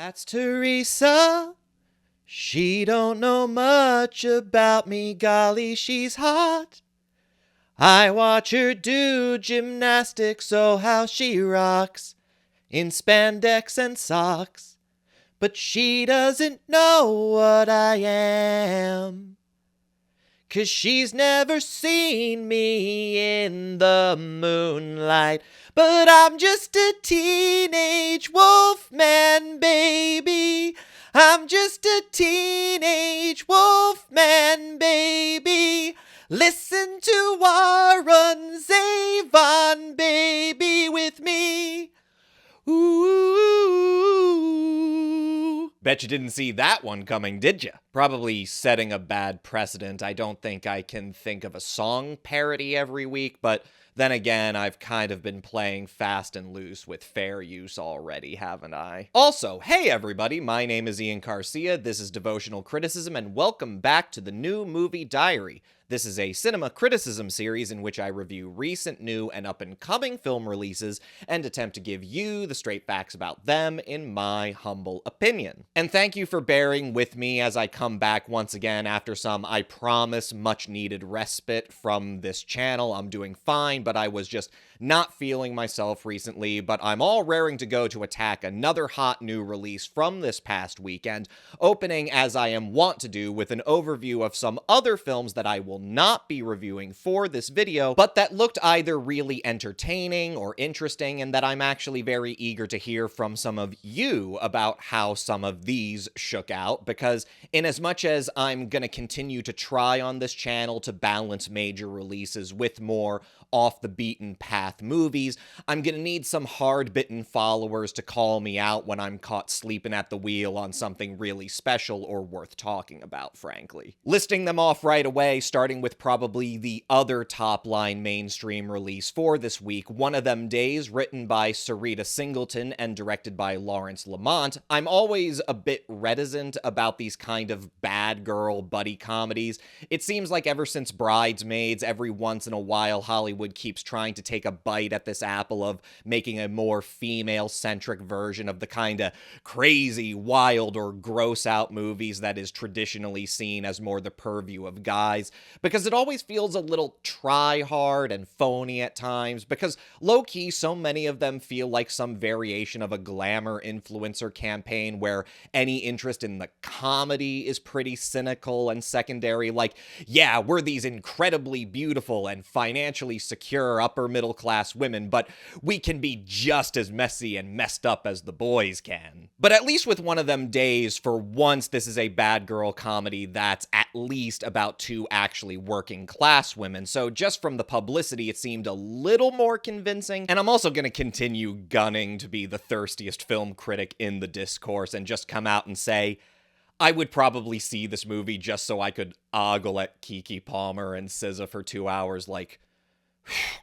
That's Teresa. She don't know much about me, golly, she's hot. I watch her do gymnastics, oh how she rocks, in spandex and socks. But she doesn't know what I am, 'cause she's never seen me in the moonlight. But I'm just a teenage wolfman, baby. I'm just a teenage wolfman, baby. Listen to Warren Zevon, baby, with me. Ooh. Bet you didn't see that one coming, did you? Probably setting a bad precedent. I don't think I can think of a song parody every week, but then again, I've kind of been playing fast and loose with fair use already, haven't I? Also, hey everybody, my name is Ian Garcia, this is Devotional Criticism, and welcome back to the New Movie Diary. This is a cinema criticism series in which I review recent, new, and up-and-coming film releases and attempt to give you the straight facts about them in my humble opinion. And thank you for bearing with me as I come back once again after some, I promise, much-needed respite from this channel. I'm doing fine, but I was just not feeling myself recently, but I'm all raring to go to attack another hot new release from this past weekend, opening as I am wont to do with an overview of some other films that I will not be reviewing for this video, but that looked either really entertaining or interesting, and that I'm actually very eager to hear from some of you about how some of these shook out, because in as much as I'm gonna continue to try on this channel to balance major releases with more off the beaten path movies, I'm gonna need some hard-bitten followers to call me out when I'm caught sleeping at the wheel on something really special or worth talking about, frankly. Listing them off right away, starting with probably the other top-line mainstream release for this week, One of Them Days, written by Sarita Singleton and directed by Lawrence Lamont. I'm always a bit reticent about these kind of bad girl buddy comedies. It seems like ever since Bridesmaids, every once in a while Hollywood keeps trying to take a bite at this apple of making a more female-centric version of the kind of crazy, wild, or gross-out movies that is traditionally seen as more the purview of guys, because it always feels a little try-hard and phony at times, because low-key, so many of them feel like some variation of a glamour influencer campaign where any interest in the comedy is pretty cynical and secondary, like, yeah, we're these incredibly beautiful and financially secure upper-middle-class women, but we can be just as messy and messed up as the boys can. But at least with One of Them Days, for once, this is a bad girl comedy that's at least about two actually working-class women, so just from the publicity, it seemed a little more convincing, and I'm also gonna continue gunning to be the thirstiest film critic in the discourse and just come out and say, I would probably see this movie just so I could ogle at Keke Palmer and SZA for 2 hours, like,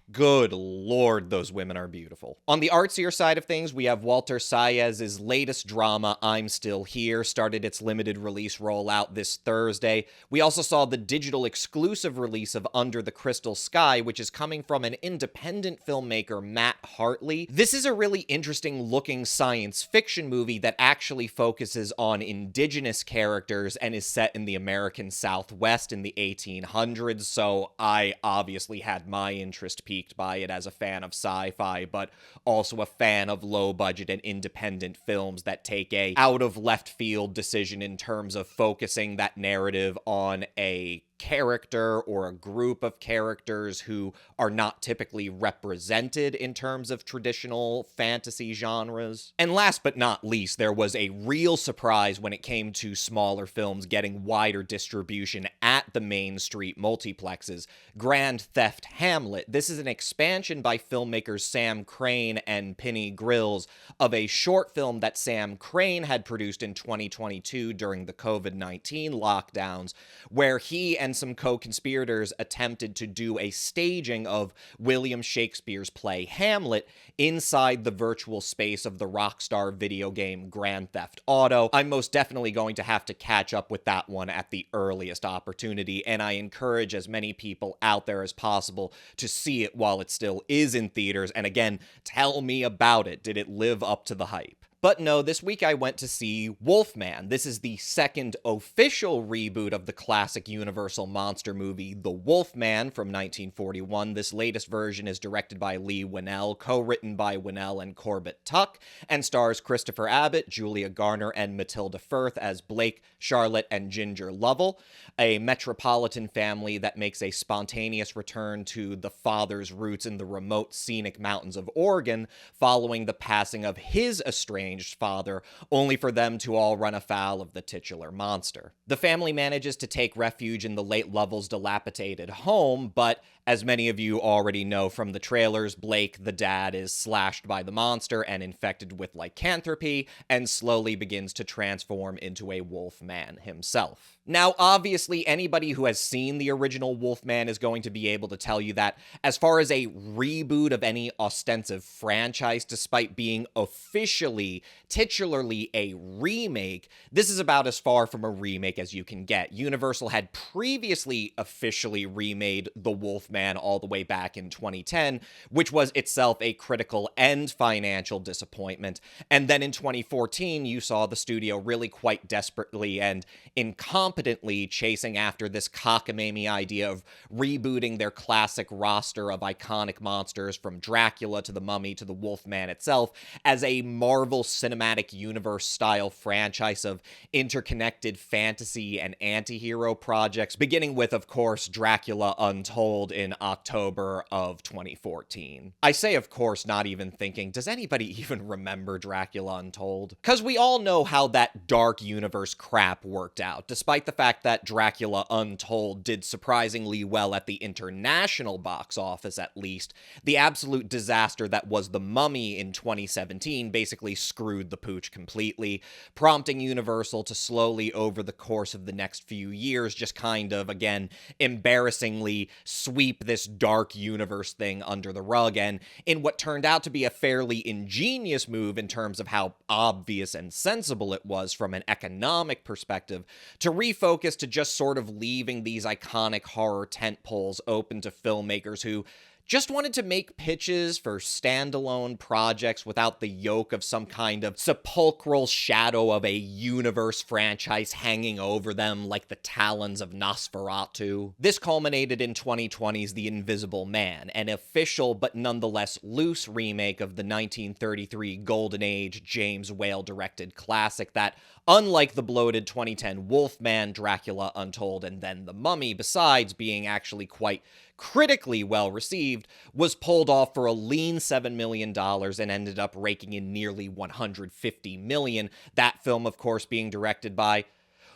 good lord, those women are beautiful. On the artsier side of things, we have Walter Saez's latest drama, I'm Still Here, started its limited release rollout this Thursday. We also saw the digital exclusive release of Under the Crystal Sky, which is coming from an independent filmmaker, Matt Hartley. This is a really interesting looking science fiction movie that actually focuses on indigenous characters and is set in the American Southwest in the 1800s, so I obviously had my interest piqued by it as a fan of sci-fi, but also a fan of low-budget and independent films that take a out-of-left-field decision in terms of focusing that narrative on a character or a group of characters who are not typically represented in terms of traditional fantasy genres. And last but not least, there was a real surprise when it came to smaller films getting wider distribution at the Main Street multiplexes. Grand Theft Hamlet. This is an expansion by filmmakers Sam Crane and Penny Grills of a short film that Sam Crane had produced in 2022 during the COVID-19 lockdowns, where he and some co-conspirators attempted to do a staging of William Shakespeare's play Hamlet inside the virtual space of the Rockstar video game Grand Theft Auto. I'm most definitely going to have to catch up with that one at the earliest opportunity, and I encourage as many people out there as possible to see it while it still is in theaters, and again, tell me about it. Did it live up to the hype? But no, this week I went to see Wolfman. This is the second official reboot of the classic Universal monster movie, The Wolfman from 1941. This latest version is directed by Lee Winnell, co-written by Winnell and Corbett Tuck, and stars Christopher Abbott, Julia Garner, and Matilda Firth as Blake, Charlotte, and Ginger Lovell, a metropolitan family that makes a spontaneous return to the father's roots in the remote scenic mountains of Oregon following the passing of his estranged father, only for them to all run afoul of the titular monster. The family manages to take refuge in the late Lovell's dilapidated home, but as many of you already know from the trailers, Blake, the dad, is slashed by the monster and infected with lycanthropy, and slowly begins to transform into a wolf man himself. Now, obviously, anybody who has seen the original Wolfman is going to be able to tell you that as far as a reboot of any ostensive franchise, despite being officially, titularly a remake, this is about as far from a remake as you can get. Universal had previously officially remade The Wolfman all the way back in 2010, which was itself a critical and financial disappointment. And then in 2014, you saw the studio really quite desperately and incompetently chasing after this cockamamie idea of rebooting their classic roster of iconic monsters from Dracula to the Mummy to the Wolfman itself as a Marvel Cinematic Universe-style franchise of interconnected fantasy and anti-hero projects, beginning with, of course, Dracula Untold in October of 2014. I say, of course, not even thinking, does anybody even remember Dracula Untold? Because we all know how that dark universe crap worked out. Despite the fact that Dracula Untold did surprisingly well at the international box office, at least, the absolute disaster that was The Mummy in 2017 basically screwed the pooch completely, prompting Universal to slowly, over the course of the next few years, just kind of, again, embarrassingly sweep this dark universe thing under the rug, and in what turned out to be a fairly ingenious move in terms of how obvious and sensible it was from an economic perspective, to refocus to just sort of leaving these iconic horror tentpoles open to filmmakers who just wanted to make pitches for standalone projects without the yoke of some kind of sepulchral shadow of a universe franchise hanging over them like the talons of Nosferatu. This culminated in 2020's The Invisible Man, an official but nonetheless loose remake of the 1933 Golden Age James Whale-directed classic that, unlike the bloated 2010 Wolfman, Dracula Untold, and then The Mummy, besides being actually quite critically well received, was pulled off for a lean $7 million and ended up raking in nearly $150 million. That film, of course, being directed by,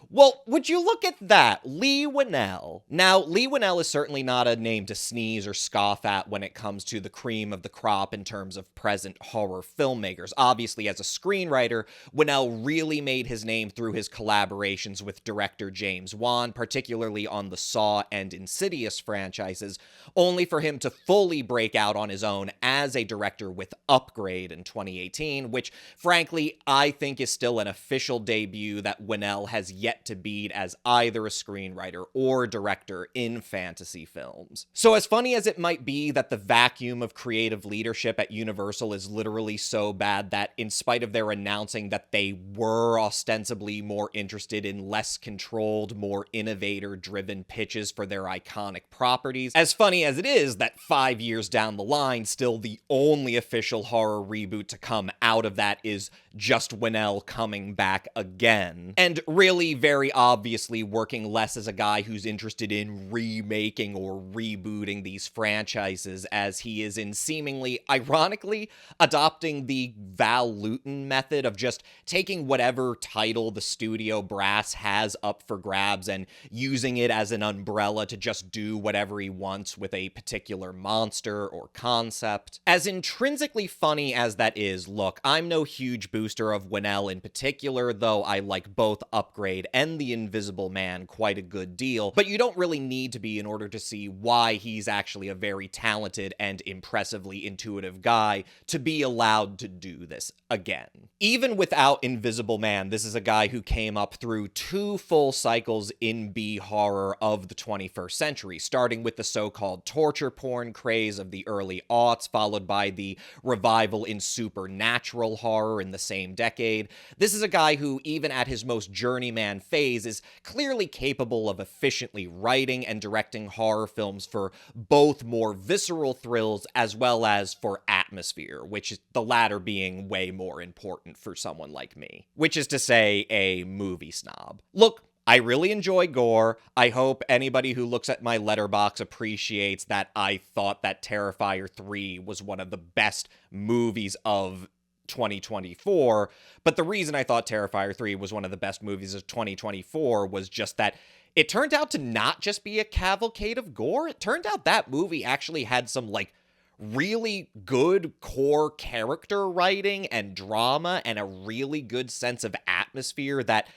well, would you look at that, Lee Winnell. Now, Lee Winnell is certainly not a name to sneeze or scoff at when it comes to the cream of the crop in terms of present horror filmmakers. Obviously, as a screenwriter, Winnell really made his name through his collaborations with director James Wan, particularly on the Saw and Insidious franchises, only for him to fully break out on his own as a director with Upgrade in 2018, which, frankly, I think is still an official debut that Winnell has yet to beat as either a screenwriter or director in fantasy films. So as funny as it might be that the vacuum of creative leadership at Universal is literally so bad that in spite of their announcing that they were ostensibly more interested in less controlled, more innovator-driven pitches for their iconic properties, as funny as it is that 5 years down the line, still the only official horror reboot to come out of that is just Winnell coming back again. And really, very obviously working less as a guy who's interested in remaking or rebooting these franchises as he is in seemingly, ironically, adopting the Val Lewton method of just taking whatever title the studio brass has up for grabs and using it as an umbrella to just do whatever he wants with a particular monster or concept. As intrinsically funny as that is, look, I'm no huge booster of Winnell in particular, though I like both Upgrade and The Invisible Man quite a good deal, but you don't really need to be in order to see why he's actually a very talented and impressively intuitive guy to be allowed to do this again. Even without Invisible Man, this is a guy who came up through 2 full cycles in B-horror of the 21st century, starting with the so-called torture porn craze of the early aughts, followed by the revival in supernatural horror in the same decade. This is a guy who, even at his most journeyman phase, is clearly capable of efficiently writing and directing horror films for both more visceral thrills as well as for atmosphere, which is the latter being way more important for someone like me. Which is to say, a movie snob. Look, I really enjoy gore. I hope anybody who looks at my letterbox appreciates that I thought that Terrifier 3 was one of the best movies of 2024, but the reason I thought Terrifier 3 was one of the best movies of 2024 was just that it turned out to not just be a cavalcade of gore. It turned out that movie actually had some, like, really good core character writing and drama and a really good sense of atmosphere that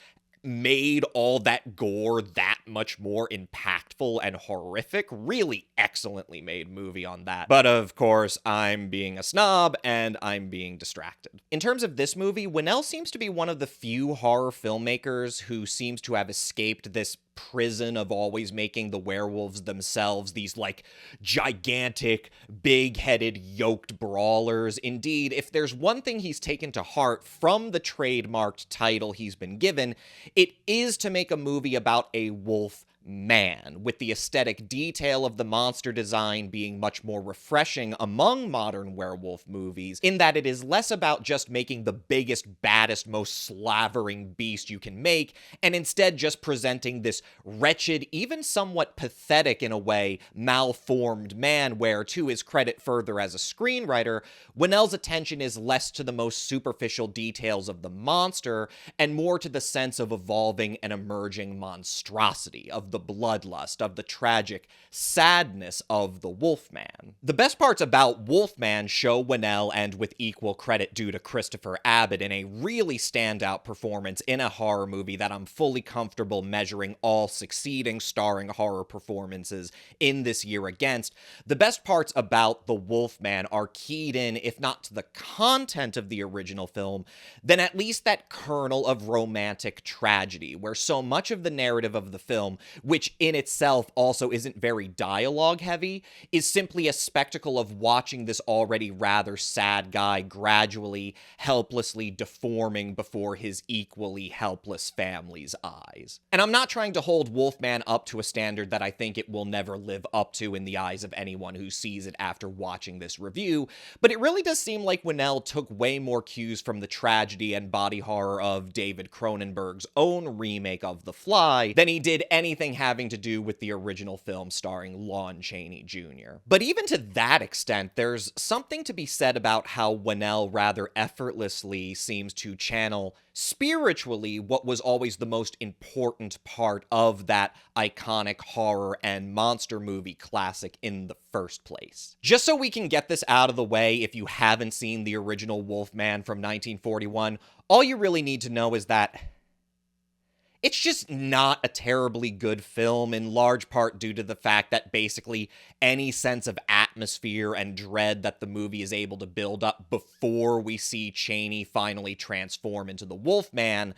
made all that gore that much more impactful and horrific. Really excellently made movie on that. But of course, I'm being a snob and I'm being distracted. In terms of this movie, Winnell seems to be one of the few horror filmmakers who seems to have escaped this prison of always making the werewolves themselves these, like, gigantic, big-headed, yoked brawlers. Indeed, if there's one thing he's taken to heart from the trademarked title he's been given, it is to make a movie about a wolf man, with the aesthetic detail of the monster design being much more refreshing among modern werewolf movies, in that it is less about just making the biggest, baddest, most slavering beast you can make, and instead just presenting this wretched, even somewhat pathetic in a way, malformed man where, to his credit further as a screenwriter, Winnell's attention is less to the most superficial details of the monster, and more to the sense of evolving and emerging monstrosity, of the bloodlust, of the tragic sadness of the Wolfman. The best parts about Wolfman show Winnell, and with equal credit due to Christopher Abbott, in a really standout performance in a horror movie that I'm fully comfortable measuring all succeeding starring horror performances in this year against. The best parts about the Wolfman are keyed in, if not to the content of the original film, then at least that kernel of romantic tragedy, where so much of the narrative of the film, which in itself also isn't very dialogue heavy, is simply a spectacle of watching this already rather sad guy gradually, helplessly deforming before his equally helpless family's eyes. And I'm not trying to hold Wolfman up to a standard that I think it will never live up to in the eyes of anyone who sees it after watching this review, but it really does seem like Winnell took way more cues from the tragedy and body horror of David Cronenberg's own remake of The Fly than he did anything having to do with the original film starring Lon Chaney Jr. But even to that extent, there's something to be said about how Winnell rather effortlessly seems to channel spiritually what was always the most important part of that iconic horror and monster movie classic in the first place. Just so we can get this out of the way, if you haven't seen the original Wolfman from 1941, all you really need to know is that it's just not a terribly good film, in large part due to the fact that basically any sense of atmosphere and dread that the movie is able to build up before we see Chaney finally transform into the Wolfman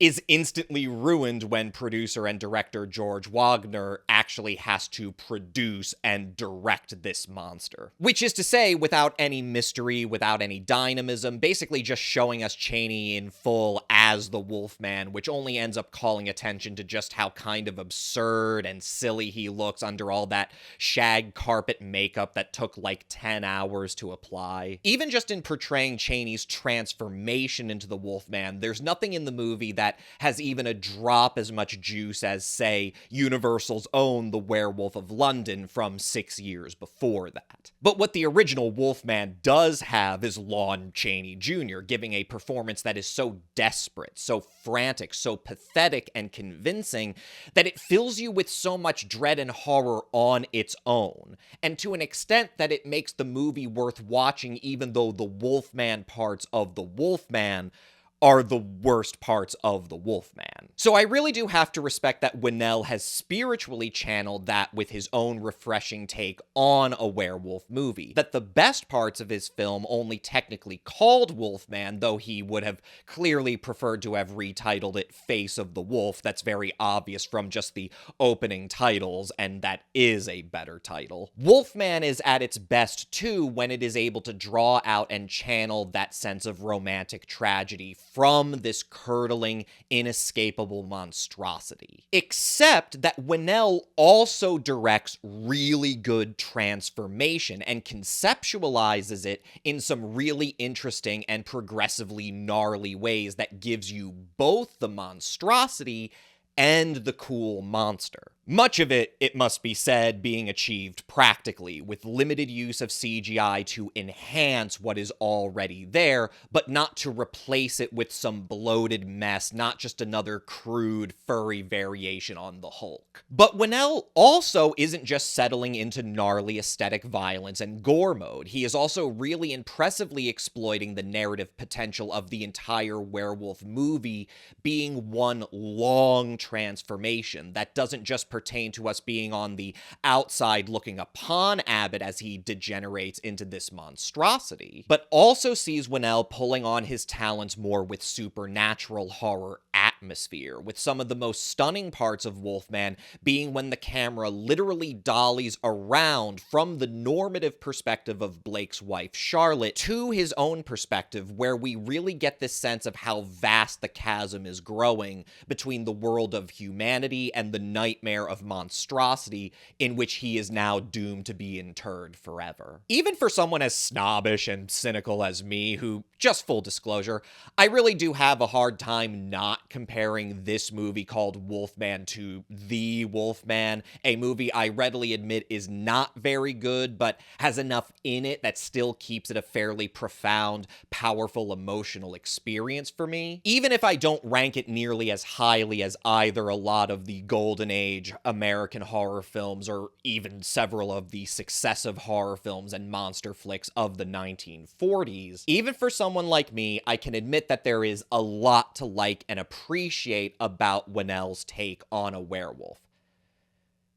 is instantly ruined when producer and director George Wagner actually has to produce and direct this monster. Which is to say, without any mystery, without any dynamism, basically just showing us Chaney in full as the Wolfman, which only ends up calling attention to just how kind of absurd and silly he looks under all that shag carpet makeup that took like 10 hours to apply. Even just in portraying Chaney's transformation into the Wolfman, there's nothing in the movie that has even a drop as much juice as, say, Universal's own The Werewolf of London from 6 years before that. But what the original Wolfman does have is Lon Chaney Jr. giving a performance that is so desperate, so frantic, so pathetic and convincing that it fills you with so much dread and horror on its own, and to an extent that it makes the movie worth watching even though the Wolfman parts of the Wolfman are the worst parts of the Wolfman. So I really do have to respect that Winnell has spiritually channeled that with his own refreshing take on a werewolf movie. That the best parts of his film only technically called Wolfman, though he would have clearly preferred to have retitled it Face of the Wolf. That's very obvious from just the opening titles, and that is a better title. Wolfman is at its best too when it is able to draw out and channel that sense of romantic tragedy from this curdling, inescapable monstrosity. Except that Winnell also directs really good transformation and conceptualizes it in some really interesting and progressively gnarly ways that gives you both the monstrosity and the cool monster. Much of it, it must be said, being achieved practically, with limited use of CGI to enhance what is already there, but not to replace it with some bloated mess, not just another crude, furry variation on the Hulk. But Winnell also isn't just settling into gnarly aesthetic violence and gore mode. He is also really impressively exploiting the narrative potential of the entire werewolf movie being one long transformation that doesn't just pertain to us being on the outside looking upon Abbott as he degenerates into this monstrosity, but also sees Winnell pulling on his talents more with supernatural horror atmosphere, with some of the most stunning parts of Wolfman being when the camera literally dollies around from the normative perspective of Blake's wife Charlotte to his own perspective, where we really get this sense of how vast the chasm is growing between the world of humanity and the nightmare of monstrosity in which he is now doomed to be interred forever. Even for someone as snobbish and cynical as me, who, just full disclosure, I really do have a hard time not comparing this movie called Wolfman to The Wolfman, a movie I readily admit is not very good, but has enough in it that still keeps it a fairly profound, powerful, emotional experience for me. Even if I don't rank it nearly as highly as either a lot of the Golden Age American horror films or even several of the successive horror films and monster flicks of the 1940s, even for someone like me, I can admit that there is a lot to like and appreciate about Winnell's take on a werewolf.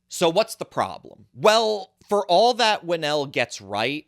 So what's the problem? Well, for all that Winnell gets right,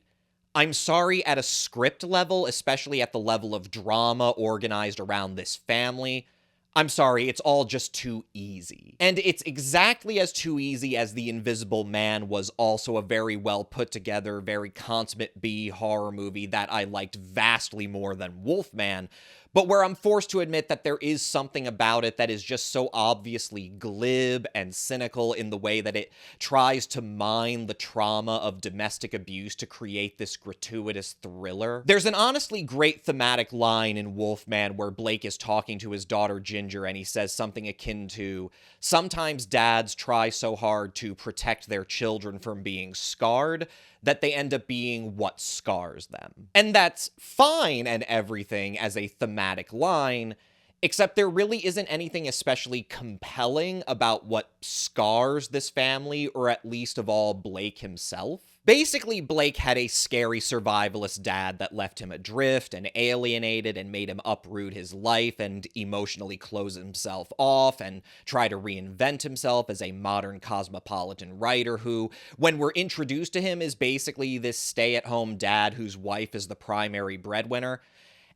I'm sorry, at a script level, especially at the level of drama organized around this family, I'm sorry, it's all just too easy. And it's exactly as too easy as The Invisible Man was also a very well put together, very consummate B horror movie that I liked vastly more than Wolfman, but where I'm forced to admit that there is something about it that is just so obviously glib and cynical in the way that it tries to mine the trauma of domestic abuse to create this gratuitous thriller. There's an honestly great thematic line in Wolfman where Blake is talking to his daughter Ginger and he says something akin to, "Sometimes dads try so hard to protect their children from being scarred that they end up being what scars them." And that's fine and everything as a thematic line, except there really isn't anything especially compelling about what scars this family, or at least of all Blake himself. Basically, Blake had a scary survivalist dad that left him adrift and alienated and made him uproot his life and emotionally close himself off and try to reinvent himself as a modern cosmopolitan writer who, when we're introduced to him, is basically this stay-at-home dad whose wife is the primary breadwinner.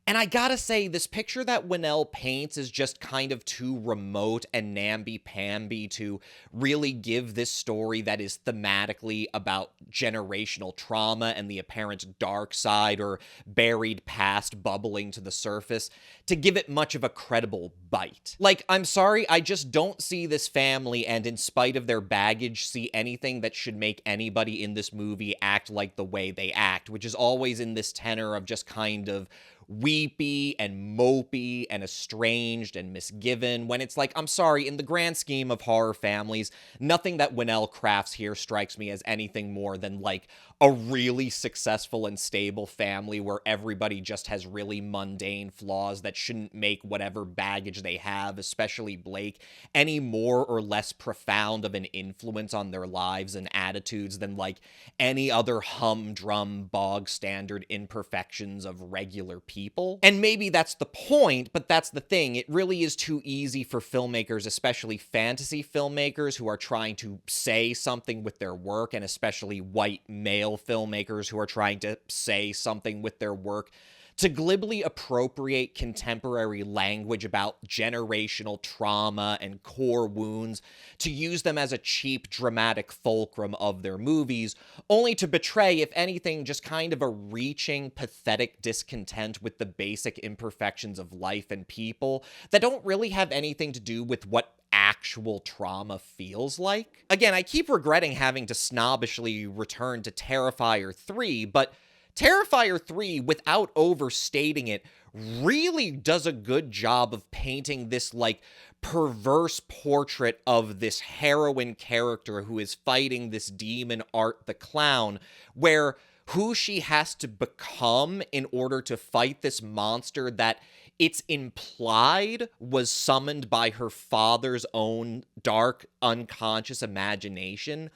And I gotta say, this picture that Winnell paints is just kind of too remote and namby-pamby to really give this story that is thematically about generational trauma and the apparent dark side or buried past bubbling to the surface, to give it much of a credible bite. Like, I'm sorry, I just don't see this family, and in spite of their baggage, see anything that should make anybody in this movie act like the way they act, which is always in this tenor of just kind of weepy and mopey and estranged and misgiven, when it's like, I'm sorry, in the grand scheme of horror families, nothing that Winnell crafts here strikes me as anything more than like a really successful and stable family where everybody just has really mundane flaws that shouldn't make whatever baggage they have, especially Blake, any more or less profound of an influence on their lives and attitudes than like any other humdrum bog standard imperfections of regular people. And maybe that's the point, but that's the thing. It really is too easy for filmmakers, especially fantasy filmmakers who are trying to say something with their work, and especially white male filmmakers who are trying to say something with their work, to glibly appropriate contemporary language about generational trauma and core wounds, to use them as a cheap, dramatic fulcrum of their movies, only to betray, if anything, just kind of a reaching, pathetic discontent with the basic imperfections of life and people that don't really have anything to do with what actual trauma feels like. Again, I keep regretting having to snobbishly return to Terrifier 3, but Terrifier 3, without overstating it, really does a good job of painting this, like, perverse portrait of this heroine character who is fighting this demon Art the Clown, where who she has to become in order to fight this monster that it's implied was summoned by her father's own dark, unconscious imagination,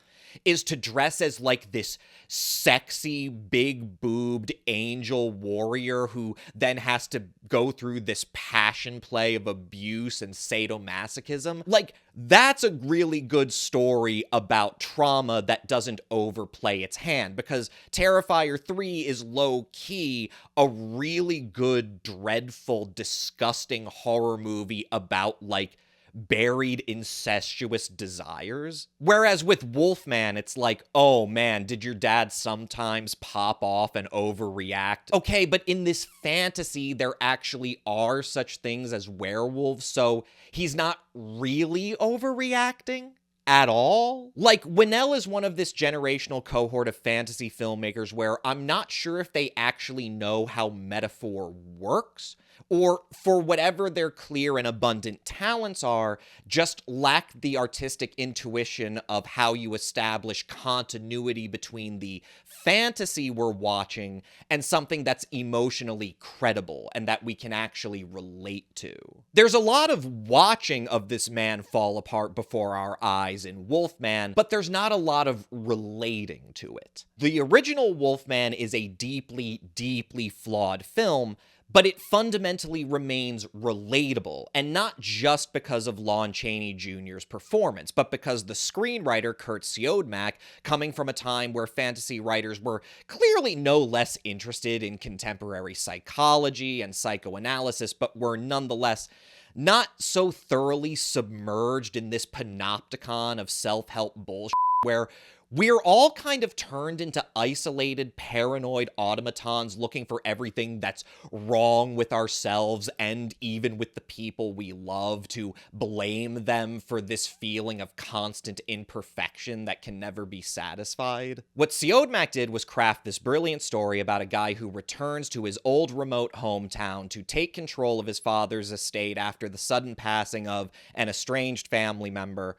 is to dress as like this sexy, big-boobed angel warrior who then has to go through this passion play of abuse and sadomasochism. Like, that's a really good story about trauma that doesn't overplay its hand, because Terrifier 3 is low-key a really good, dreadful, disgusting horror movie about, like, buried incestuous desires. Whereas with Wolfman, it's like, oh man, did your dad sometimes pop off and overreact? Okay, but in this fantasy, there actually are such things as werewolves, so he's not really overreacting at all. Like, Winnell is one of this generational cohort of fantasy filmmakers where I'm not sure if they actually know how metaphor works, or for whatever their clear and abundant talents are, just lack the artistic intuition of how you establish continuity between the fantasy we're watching and something that's emotionally credible and that we can actually relate to. There's a lot of watching of this man fall apart before our eyes in Wolfman, but there's not a lot of relating to it. The original Wolfman is a deeply, deeply flawed film, but it fundamentally remains relatable, and not just because of Lon Chaney Jr.'s performance, but because the screenwriter, Kurt Siodmak, coming from a time where fantasy writers were clearly no less interested in contemporary psychology and psychoanalysis, but were nonetheless not so thoroughly submerged in this panopticon of self-help bullshit where we're all kind of turned into isolated, paranoid automatons looking for everything that's wrong with ourselves and even with the people we love, to blame them for this feeling of constant imperfection that can never be satisfied. What Siodmak did was craft this brilliant story about a guy who returns to his old remote hometown to take control of his father's estate after the sudden passing of an estranged family member.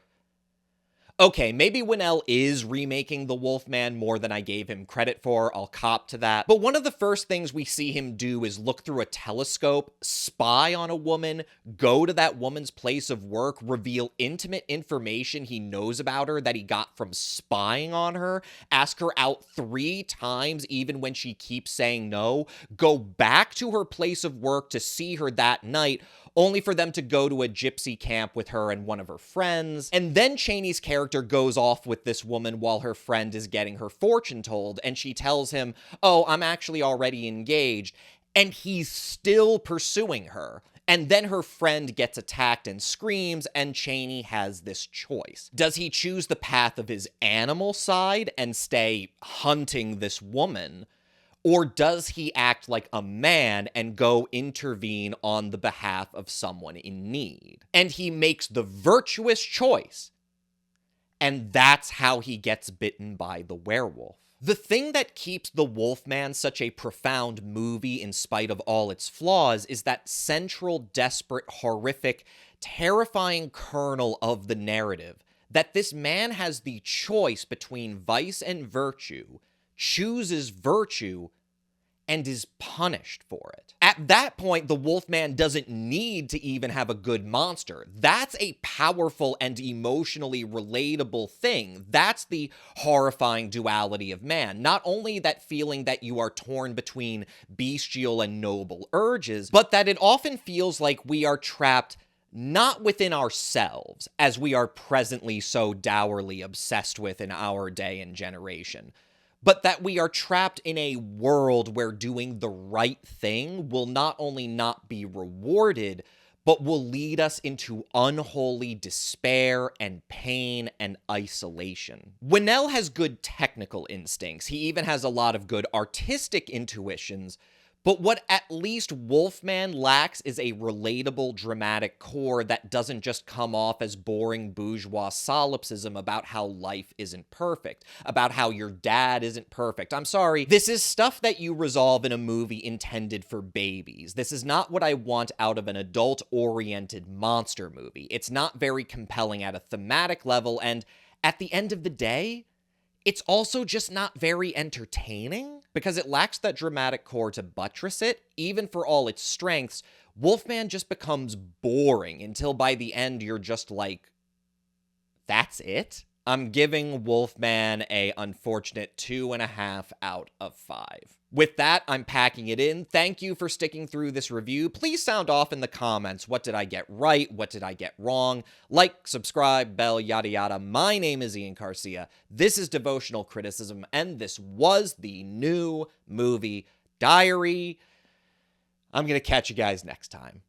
Okay, maybe Winnell is remaking The Wolfman more than I gave him credit for, I'll cop to that. But one of the first things we see him do is look through a telescope, spy on a woman, go to that woman's place of work, reveal intimate information he knows about her that he got from spying on her, ask her out 3 times even when she keeps saying no, go back to her place of work to see her that night, only for them to go to a gypsy camp with her and one of her friends. And then Chaney's character goes off with this woman while her friend is getting her fortune told, and she tells him, oh, I'm actually already engaged, and he's still pursuing her. And then her friend gets attacked and screams, and Chaney has this choice. Does he choose the path of his animal side and stay hunting this woman? Or does he act like a man and go intervene on the behalf of someone in need? And he makes the virtuous choice. And that's how he gets bitten by the werewolf. The thing that keeps The Wolfman such a profound movie in spite of all its flaws is that central, desperate, horrific, terrifying kernel of the narrative, that this man has the choice between vice and virtue chooses virtue and is punished for it. At that point, the Wolfman doesn't need to even have a good monster. That's a powerful and emotionally relatable thing. That's the horrifying duality of man. Not only that feeling that you are torn between bestial and noble urges, but that it often feels like we are trapped not within ourselves, as we are presently so dourly obsessed with in our day and generation, but that we are trapped in a world where doing the right thing will not only not be rewarded, but will lead us into unholy despair and pain and isolation. Winnell has good technical instincts. He even has a lot of good artistic intuitions. But what at least Wolfman lacks is a relatable dramatic core that doesn't just come off as boring bourgeois solipsism about how life isn't perfect, about how your dad isn't perfect. I'm sorry, this is stuff that you resolve in a movie intended for babies. This is not what I want out of an adult-oriented monster movie. It's not very compelling at a thematic level, and at the end of the day, it's also just not very entertaining because it lacks that dramatic core to buttress it. Even for all its strengths, Wolfman just becomes boring until by the end you're just like, that's it? I'm giving Wolfman a unfortunate 2.5 out of 5. With that, I'm packing it in. Thank you for sticking through this review. Please sound off in the comments. What did I get right? What did I get wrong? Like, subscribe, bell, yada yada. My name is Ian Garcia. This is Devotional Criticism, and this was the new movie diary. I'm going to catch you guys next time.